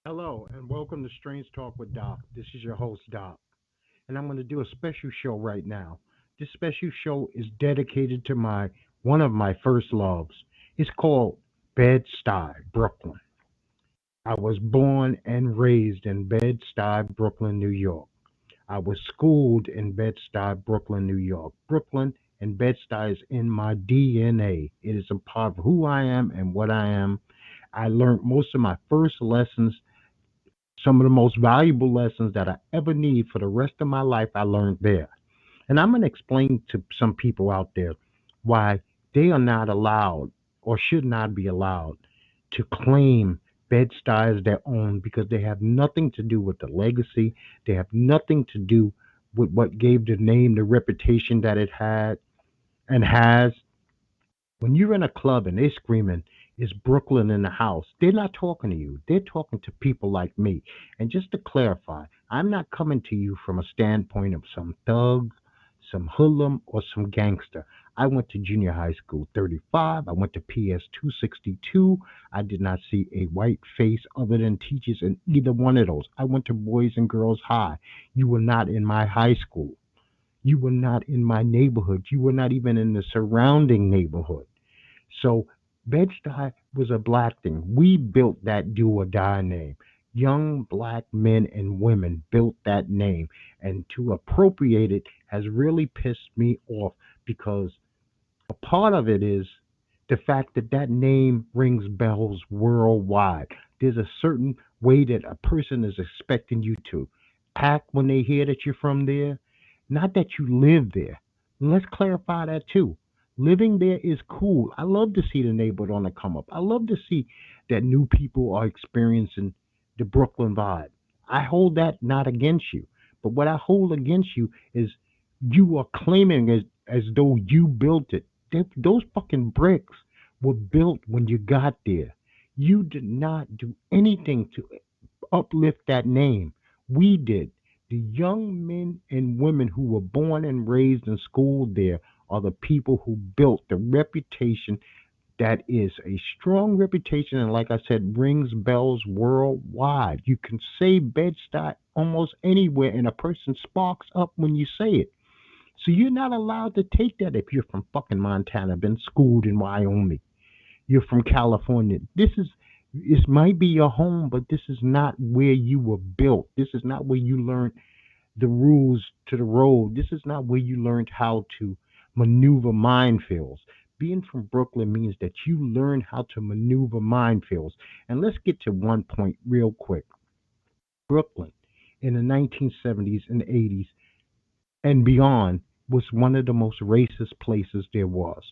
Hello, and welcome to Strange Talk with Doc. This is your host, Doc, and I'm going to do a special show right now. This special show is dedicated to my one of my first loves. It's called Bed-Stuy, Brooklyn. I was born and raised in Bed-Stuy, Brooklyn, New York. I was schooled in Bed-Stuy, Brooklyn, New York. Brooklyn and Bed-Stuy is in my DNA. It is a part of who I am and what I am. I learned most of my first lessons, some of the most valuable lessons that I ever need for the rest of my life, I learned there. And I'm going to explain to some people out there why they are not allowed or should not be allowed to claim Bed-Stuy as their own because they have nothing to do with the legacy. They have nothing to do with what gave the name the reputation that it had and has. When you're in a club and they're screaming, "It's Brooklyn in the house," they're not talking to you. They're talking to people like me. And just to clarify, I'm not coming to you from a standpoint of some thug, some hoodlum, or some gangster. I went to junior high school 35. I went to PS 262. I did not see a white face other than teachers in either one of those. I went to Boys and Girls High. You were not in my high school. You were not in my neighborhood. You were not even in the surrounding neighborhood. So Bed-Stuy was a black thing. We built that do or die name. Young black men and women built that name, and to appropriate it has really pissed me off because a part of it is the fact that that name rings bells worldwide. There's a certain way that a person is expecting you to act when they hear that you're from there, not that you live there. And let's clarify that too. Living there is cool. I love to see the neighborhood on the come up. I love to see that new people are experiencing the Brooklyn vibe. I hold that not against you. But what I hold against you is you are claiming as though you built it. Those fucking bricks were built when you got there. You did not do anything to uplift that name. We did. The young men and women who were born and raised and schooled there are the people who built the reputation that is a strong reputation and, like I said, rings bells worldwide. You can say Bed-Stuy almost anywhere and a person sparks up when you say it. So you're not allowed to take that if you're from fucking Montana, been schooled in Wyoming. You're from California. This might be your home, but this is not where you were built. This is not where you learned the rules to the road. This is not where you learned how to maneuver minefields. Being from Brooklyn means that you learn how to maneuver minefields. And let's get to one point real quick. Brooklyn in the 1970s and 80s and beyond was one of the most racist places there was.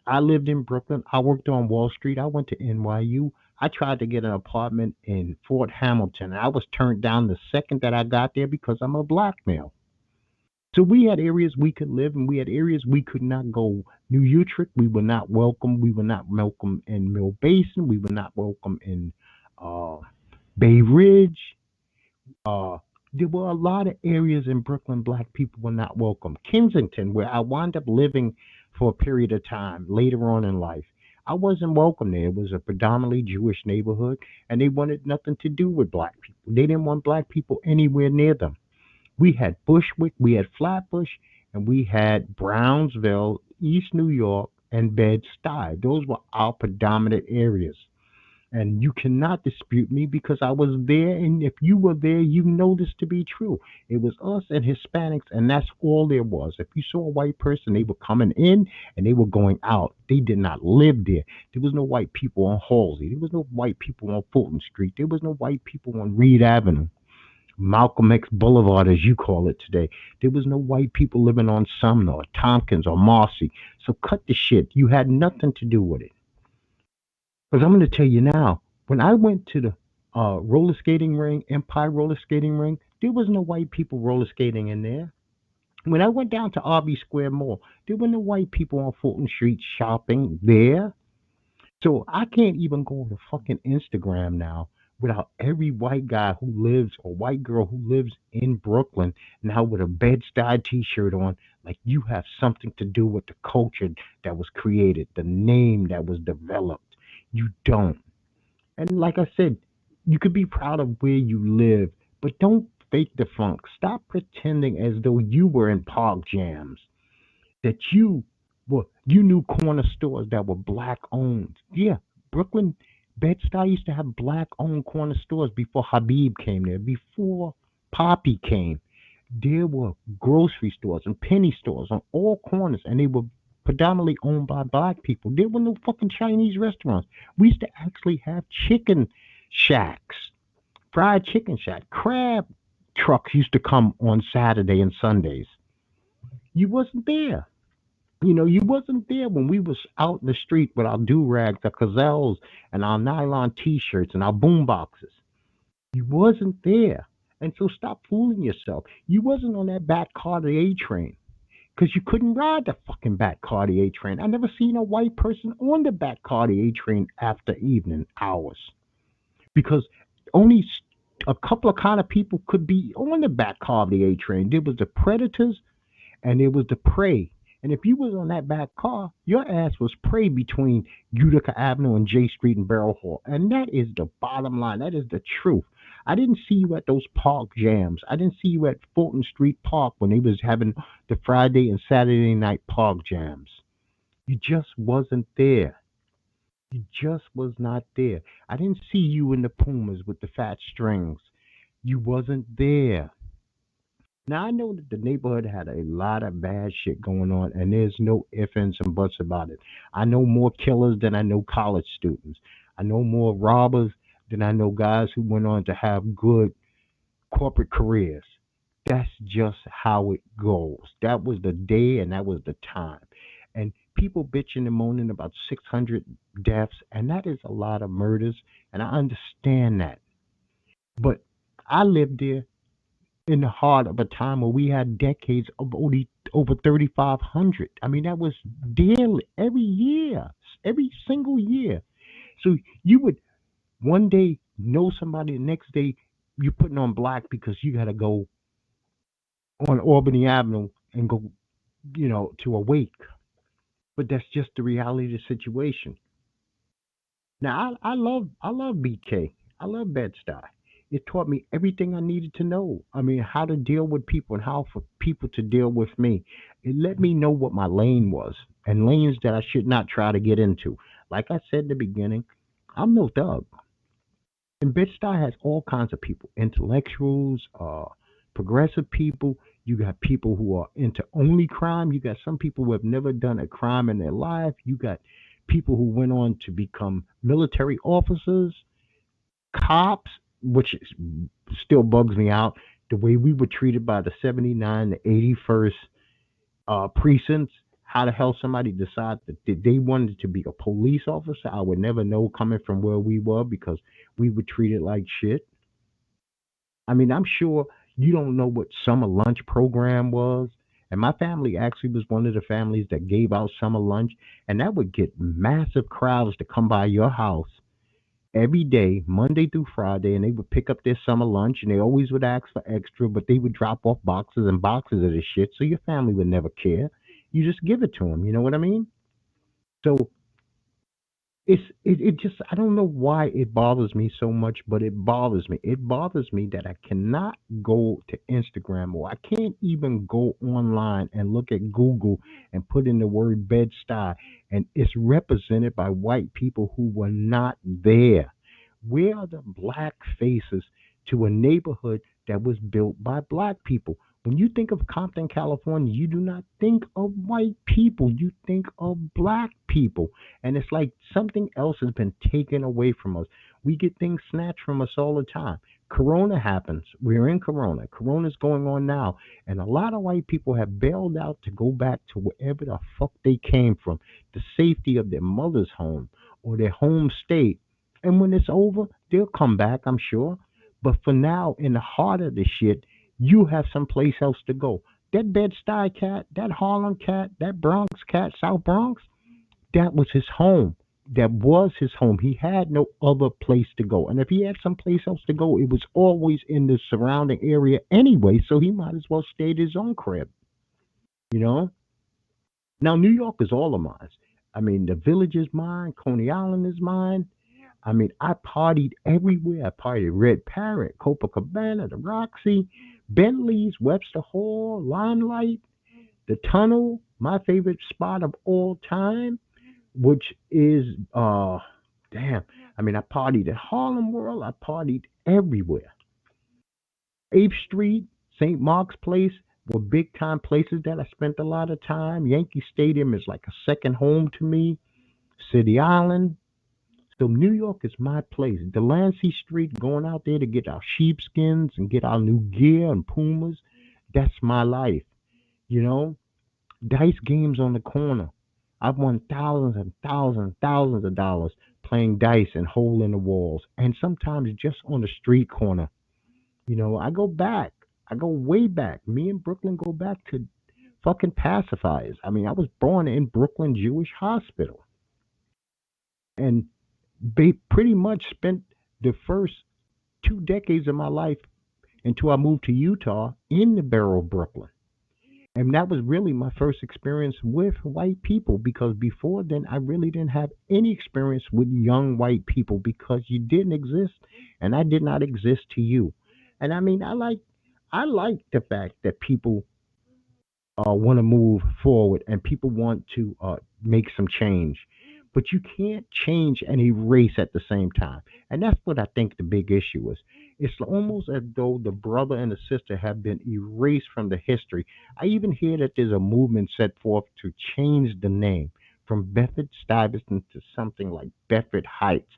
I lived in Brooklyn. I worked on Wall Street. I went to NYU. I tried to get an apartment in Fort Hamilton. I was turned down the second that I got there because I'm a black male. So we had areas we could live and we had areas we could not go. New Utrecht, we were not welcome. We were not welcome in Mill Basin. We were not welcome in uh, Bay Ridge. Uh, there were a lot of areas in Brooklyn black people were not welcome. Kensington, where I wound up living for a period of time later on in life, I wasn't welcome there. It was a predominantly Jewish neighborhood, and they wanted nothing to do with black people. They didn't want black people anywhere near them. We had Bushwick, we had Flatbush, and we had Brownsville, East New York, and Bed-Stuy. Those were our predominant areas. And you cannot dispute me because I was there. And if you were there, you know this to be true. It was us and Hispanics, and that's all there was. If you saw a white person, they were coming in and they were going out. They did not live there. There was no white people on Halsey. There was no white people on Fulton Street. There was no white people on Reed Avenue, Malcolm X Boulevard, as you call it today. There was no white people living on Sumner or Tompkins or Marcy. So cut the shit. You had nothing to do with it. Because I'm going to tell you now, when I went to the roller skating ring, Empire roller skating ring, there was no white people roller skating in there. When I went down to RB Square Mall, there were no white people on Fulton Street shopping there. So I can't even go to fucking Instagram now without every white guy who lives or white girl who lives in Brooklyn now with a Bed-Stuy t-shirt on, like you have something to do with the culture that was created, the name that was developed. You don't. And like I said, You could be proud of where you live, but don't fake the funk. Stop pretending as though you were in park jams, that you knew corner stores that were black owned. Yeah, Brooklyn Bed-Stuy used to have black owned corner stores before Habib came there, before Poppy came. There were grocery stores and penny stores on all corners, and they were predominantly owned by black people. There were no fucking Chinese restaurants. We used to actually have chicken shacks, fried chicken shack. Crab trucks used to come on Saturday and Sundays. You wasn't there. You wasn't there when we was out in the street with our do rags, our gazelles, and our nylon T-shirts and our boom boxes. You wasn't there, and so stop fooling yourself. You wasn't on that back Cartier train because you couldn't ride the fucking back Cartier train. I never seen a white person on the back Cartier train after evening hours because only a couple of kind of people could be on the back Cartier train. There was the predators and it was the prey. And if you was on that back car, your ass was prey between Utica Avenue and J Street and Barrel Hall. And that is the bottom line. That is the truth. I didn't see you at those park jams. I didn't see you at Fulton Street Park when they was having the Friday and Saturday night park jams. You just wasn't there. You just was not there. I didn't see you in the Pumas with the fat strings. You wasn't there. Now I know that the neighborhood had a lot of bad shit going on, and there's no ifs, ands, and buts about it. I know more killers than I know college students. I know more robbers than I know guys who went on to have good corporate careers. That's just how it goes. That was the day, and that was the time. And people bitching and moaning about 600 deaths, and that is a lot of murders, and I understand that. But I lived there in the heart of a time where we had decades of only over 3,500. I mean, that was daily, every year, every single year. So you would one day know somebody, the next day you're putting on black because you got to go on Albany Avenue and go, to a wake. But that's just the reality of the situation. Now I love BK. I love Bed-Stuy. It taught me everything I needed to know. I mean, how to deal with people and how for people to deal with me. It let me know what my lane was and lanes that I should not try to get into. Like I said in the beginning, I'm no thug. And Bed-Stuy has all kinds of people, intellectuals, progressive people. You got people who are into only crime. You got some people who have never done a crime in their life. You got people who went on to become military officers, cops, which still bugs me out. The way we were treated by the 79, the 81st precincts. How the hell somebody decide that they wanted to be a police officer? I would never know coming from where we were because we were treated like shit. I mean, I'm sure you don't know what summer lunch program was. And my family actually was one of the families that gave out summer lunch, and that would get massive crowds to come by your house every day, Monday through Friday, and they would pick up their summer lunch, and they always would ask for extra, but they would drop off boxes and boxes of this shit, so your family would never care. You just give it to them. You know what I mean? So it just I don't know why it bothers me so much, but it bothers me. It bothers me that I cannot go to Instagram or I can't even go online and look at Google and put in the word Bed-Stuy and it's represented by white people who were not there. Where are the black faces to a neighborhood that was built by black people? When you think of Compton, California, you do not think of white people. You think of black people. And it's like something else has been taken away from us. We get things snatched from us all the time. Corona happens. We're in Corona. Corona's going on now. And a lot of white people have bailed out to go back to wherever the fuck they came from, the safety of their mother's home or their home state. And when it's over, they'll come back, I'm sure. But for now, in the heart of the shit, you have someplace else to go. That Bed-Stuy cat, that Harlem cat, that Bronx cat, South Bronx, that was his home. That was his home. He had no other place to go. And if he had someplace else to go, it was always in the surrounding area anyway, so he might as well stay at his own crib, you know? Now, New York is all of mine. I mean, the village is mine, Coney Island is mine. I mean, I partied everywhere. I partied Red Parrot, Copacabana, the Roxy, Bentley's, Webster Hall, Limelight, the Tunnel, my favorite spot of all time, which is damn. I mean, I partied at Harlem World. I partied everywhere. 8th Street, St. Mark's Place were big time places that I spent a lot of time. Yankee Stadium is like a second home to me. City Island. So New York is my place. Delancey Street, going out there to get our sheepskins and get our new gear and Pumas. That's my life. You know, dice games on the corner. I've won thousands and thousands and thousands of dollars playing dice and hole in the walls, and sometimes just on the street corner. I go back. I go way back. Me and Brooklyn go back to fucking pacifiers. I mean, I was born in Brooklyn Jewish Hospital, and they pretty much spent the first 2 decades of my life until I moved to Utah in the borough of Brooklyn. And that was really my first experience with white people because before then I really didn't have any experience with young white people because you didn't exist and I did not exist to you. And I mean I like the fact that people want to move forward and people want to make some change. But you can't change and erase at the same time. And that's what I think the big issue is. It's almost as though the brother and the sister have been erased from the history. I even hear that there's a movement set forth to change the name from Bedford Stuyvesant to something like Bedford Heights.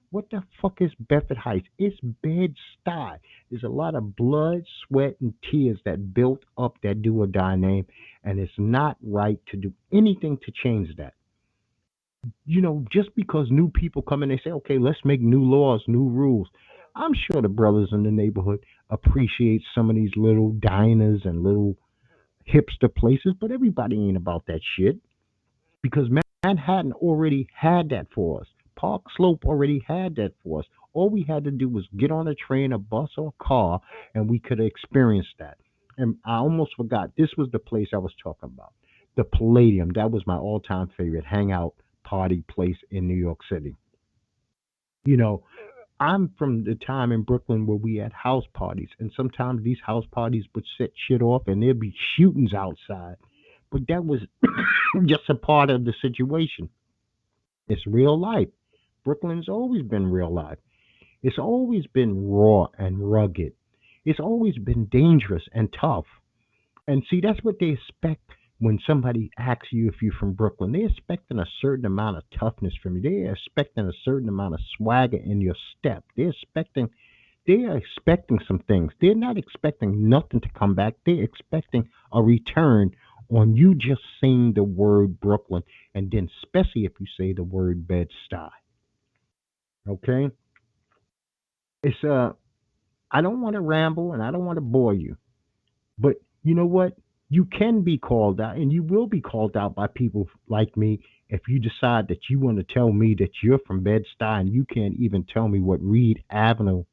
What the fuck is Bedford Heights? It's Bed-Stuy. There's a lot of blood, sweat, and tears that built up that do or die name, and it's not right to do anything to change that. Just because new people come in, they say, okay, let's make new laws, new rules. I'm sure the brothers in the neighborhood appreciate some of these little diners and little hipster places, but everybody ain't about that shit because Manhattan already had that for us. Park Slope already had that for us. All we had to do was get on a train, a bus, or a car, and we could experience that. And I almost forgot, this was the place I was talking about. The Palladium. That was my all time favorite hangout party place in New York City. You know, I'm from the time in Brooklyn where we had house parties, and sometimes these house parties would set shit off and there'd be shootings outside. But that was just a part of the situation. It's real life. Brooklyn's always been real life. It's always been raw and rugged. It's always been dangerous and tough. And see, that's what they expect when somebody asks you if you're from Brooklyn. They're expecting a certain amount of toughness from you. They're expecting a certain amount of swagger in your step. They're expecting some things. They're not expecting nothing to come back. They're expecting a return on you just saying the word Brooklyn, and then especially if you say the word Bed-Stuy. Okay? It's I don't want to ramble and I don't want to bore you. But you know what? You can be called out, and you will be called out by people like me if you decide that you want to tell me that you're from Bed-Stuy and you can't even tell me what Reed Avenue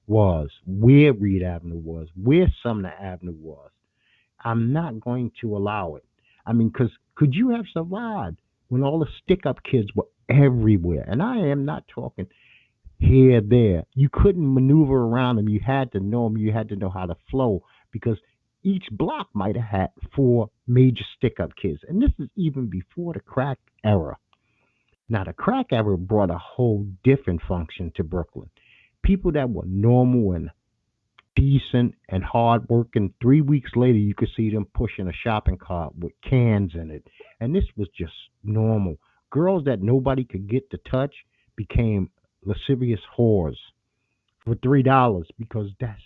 was, where Reed Avenue was, where Sumner Avenue was. I'm not going to allow it. I mean, because could you have survived when all the stick up kids were everywhere? And I am not talking here, there. You couldn't maneuver around them. You had to know them. You had to know how to flow because each block might have had four major stick up kids. And this is even before the crack era. Now, the crack era brought a whole different function to Brooklyn. People that were normal and decent and hard working, 3 weeks later, you could see them pushing a shopping cart with cans in it. And this was just normal. Girls that nobody could get to touch became lascivious whores for $3 because that's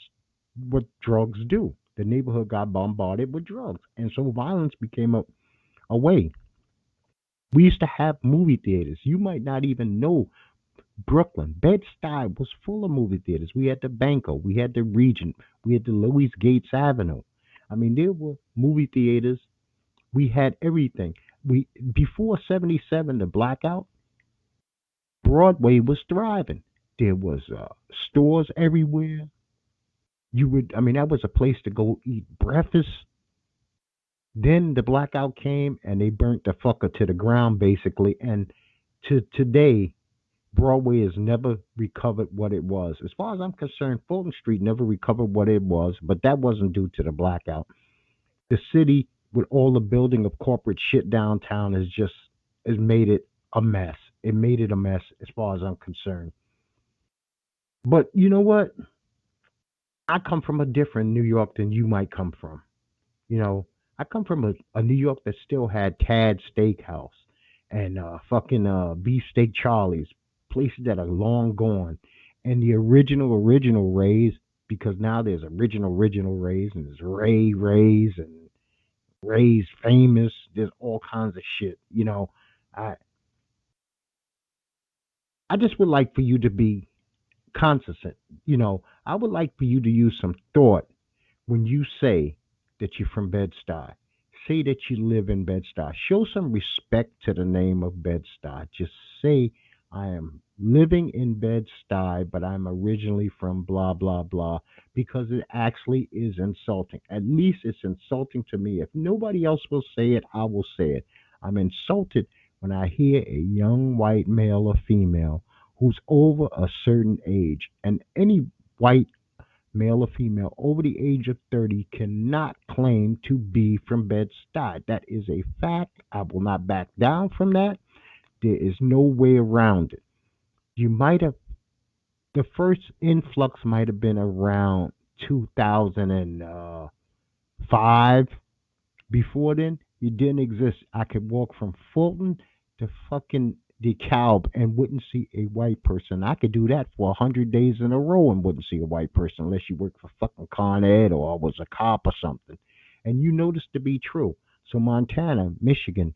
what drugs do. The neighborhood got bombarded with drugs, and so violence became a way. We used to have movie theaters. You might not even know Brooklyn. Bed-Stuy was full of movie theaters. We had the Banco, we had the Regent, we had the Louis Gates Avenue. I mean, there were movie theaters. We had everything. We before '77, the blackout, Broadway was thriving. There was stores everywhere. I mean, that was a place to go eat breakfast. Then the blackout came and they burnt the fucker to the ground, basically. And to today, Broadway has never recovered what it was. As far as I'm concerned, Fulton Street never recovered what it was, but that wasn't due to the blackout. The city, with all the building of corporate shit downtown, has made it a mess. It made it a mess as far as I'm concerned. But you know what? I come from a different New York than you might come from. You know, I come from a New York that still had Tad Steakhouse and fucking Beefsteak Charlie's, places that are long gone, and the original Rays, because now there's original Rays and there's Rays and Ray's famous. There's all kinds of shit. I I just would like for you to be consistent. I would like for you to use some thought when you say that you're from Bed-Stuy. Say that you live in Bed-Stuy. Show some respect to the name of Bed-Stuy. Just say, I am living in Bed-Stuy, but I'm originally from blah, blah, blah, because it actually is insulting. At least it's insulting to me. If nobody else will say it, I will say it. I'm insulted when I hear a young white male or female who's over a certain age, and any white male or female over the age of 30 cannot claim to be from Bed-Stuy. That is a fact. I will not back down from that. There is no way around it. You might have, the first influx might have been around 2005. Before then, it didn't exist. I could walk from Fulton to fucking DeKalb and wouldn't see a white person. I could do that for 100 days in a row and wouldn't see a white person unless you worked for fucking Con Ed or was a cop or something. And you know this to be true. So Montana, Michigan,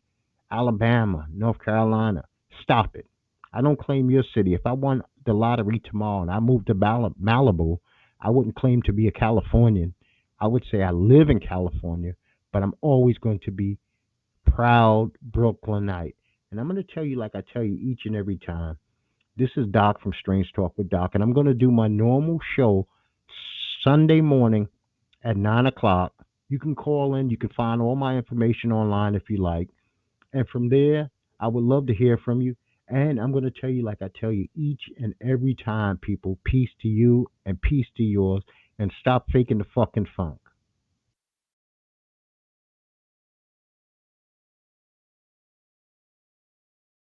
Alabama, North Carolina, stop it. I don't claim your city. If I won the lottery tomorrow and I moved to Malibu, I wouldn't claim to be a Californian. I would say I live in California, but I'm always going to be proud Brooklynite. And I'm going to tell you, like I tell you each and every time, this is Doc from Strange Talk with Doc, and I'm going to do my normal show Sunday morning at 9 o'clock. You can call in, you can find all my information online if you like. And from there, I would love to hear from you. And I'm going to tell you, like I tell you each and every time, people, peace to you and peace to yours, and stop faking the fucking funk.